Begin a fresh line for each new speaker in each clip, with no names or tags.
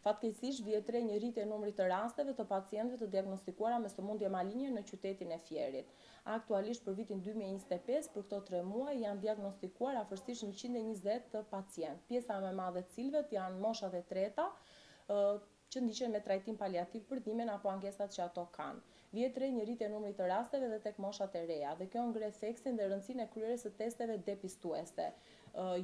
Fatkeqësisht vjet re një rritje e numrit të rasteve të pacientëve të diagnostikuara me sëmundje maligne në qytetin e Fierit. Aktualisht për vitin 2025 për këto 3 muaj janë diagnostikuar afërsisht 120 pacientë. Pjesa më e madhe të cilëve janë moshat e treta, që ndiqen me trajtim paliativ për dhimbjen apo angesat që ato kanë. Vjet re një rritje e numrit të rasteve dhe tek moshat e reja, dhe kjo ngre theksin dhe rëndësinë e kryerjes së testeve depistuese,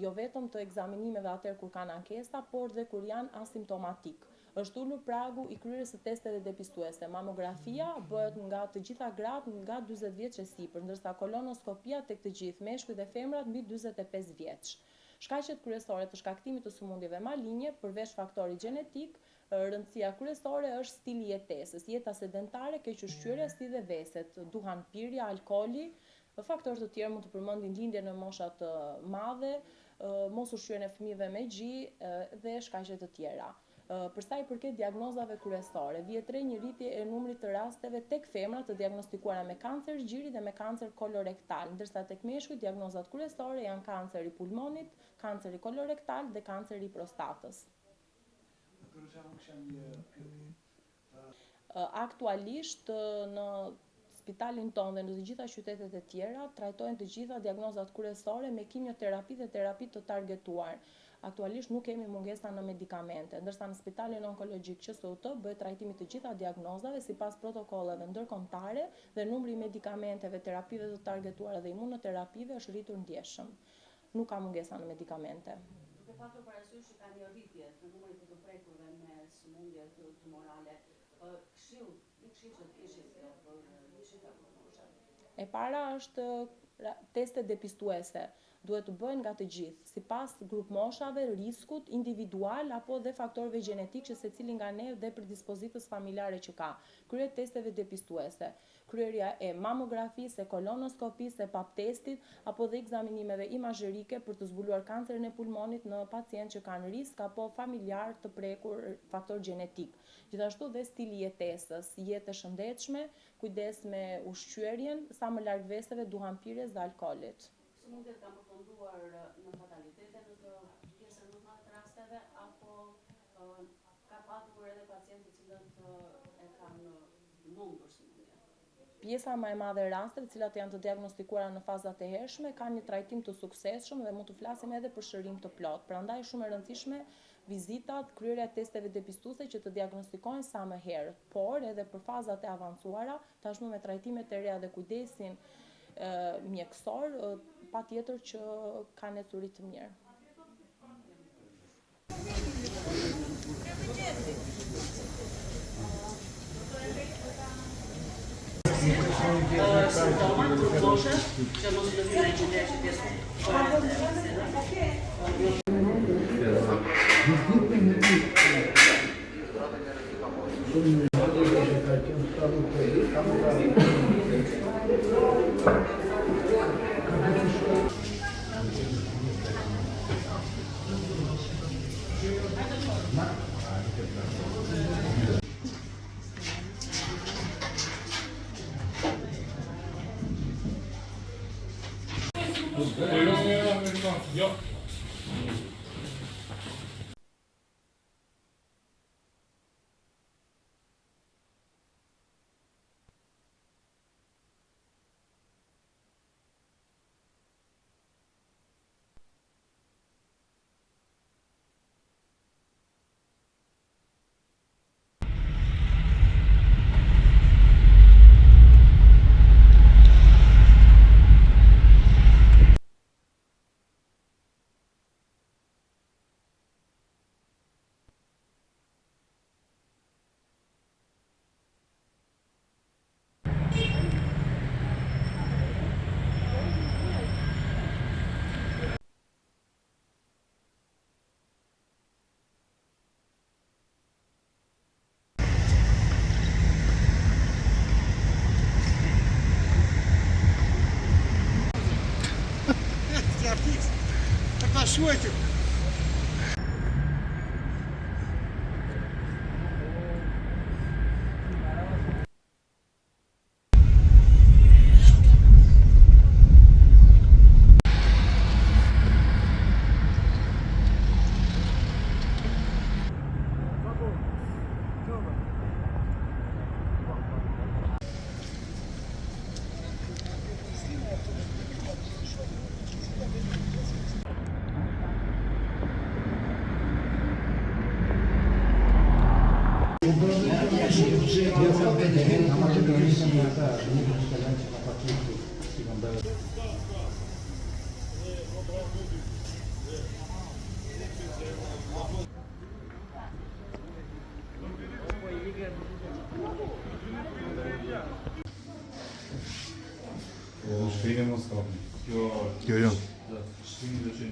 jo vetëm të ekzaminimeve atëherë kur kanë ankesa, por dhe kur janë asimptomatik. Është ulur pragu i kryerjes së testeve depistuese. Mamografia bëhet nga të gjitha gratë nga 40 vjeç e sipër, ndërsa kolonoskopia tek të gjithë meshkujt dhe femrat mbi 45 vjeç. Shkaqet kryesore të shkaktimit të sëmundjeve maligne, përveç faktorit gjenetik, rëndësia kryesore është stili i jetesës, jeta sedentare, keq ushqyerja si dhe veset, duhanpirja, alkooli. Faktorë të tjerë mund të përmendim lindjen në mosha të madhe, mos ushqyerjen e fëmijëve me gji dhe shkaqe të tjera. Për sa i përket diagnozave kryesore, vjet re një rritje e numrit të rasteve tek femrat të diagnostikuara me kancer gjiri dhe me kancer kolorektal, ndërsa tek meshkujt diagnozat kryesore janë kanceri i pulmonit, kanceri kolorektal dhe kanceri i prostatës. Aktualisht në spitalin tonë dhe në të gjitha qytetet e tjera trajtojnë të gjitha diagnozat kryesore me kimioterapi dhe terapi të targetuar. Aktualisht nuk kemi mungesa në medikamente, ndërsa në spitalin onkologjik QSUT bëhet trajtimi të gjitha diagnozave sipas protokolleve ndërkombëtare dhe numri i medikamenteve, terapive të targetuara dhe imunoterapive është rritur ndjeshëm. Nuk ka mungesa në medikamente.
Duke patur parasysh që ka një rritje të numrit të prekurve me sëmundje tumorale, këshill që të kishit për gjitha moshat.
E para është teste depistuese. Duhet të bëhen nga të gjithë, sipas grup moshave, riskut individual apo dhe faktorëve gjenetik që secili nga ne dhe predispozitës familjare që ka. Kryerja testeve depistuese, kryerja e mamografisë, e kolonoskopisë, e pap testit apo dhe ekzaminimeve imazherike për të zbuluar kancerin e pulmonit në pacientë që kanë risk apo familjar të prekur faktor gjenetik. Gjithashtu dhe stili i jetesës, jetë e shëndetshme, kujdes me ushqyerjen, sa më larg veseve, duhanpirjes dhe alkoolit.
Sëmundjet kanë përfunduar në fatalitete në të pjesën më të madhe të rasteve, apo ka patur edhe pacientë të cilët e kanë mundur sëmundjen?
Pjesa më e madhe e rasteve, të cilat janë të diagnostikuara në fazat e hershme, kanë një trajtim të suksesshëm dhe mund të flasim edhe për shërim të plot. Prandaj shumë e rëndësishme vizitat, kryerja e testeve depistuese që të diagnostikojnë sa më herët, por edhe për fazat e avancuara, tashmë me trajtimet e reja dhe kujdesin mjekësor, patjetër që ka ecuri të mirë.
Simptomat të moshe, që mos të vijë që pjesë.
Jo.
Shuajtëm.
Shkrimi mos kapni.
Kjo jo.
Shkrimi do që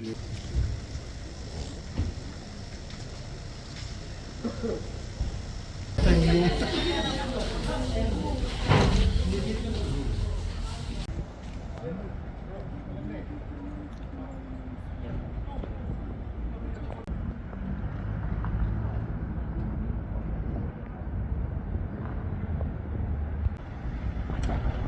Thank you.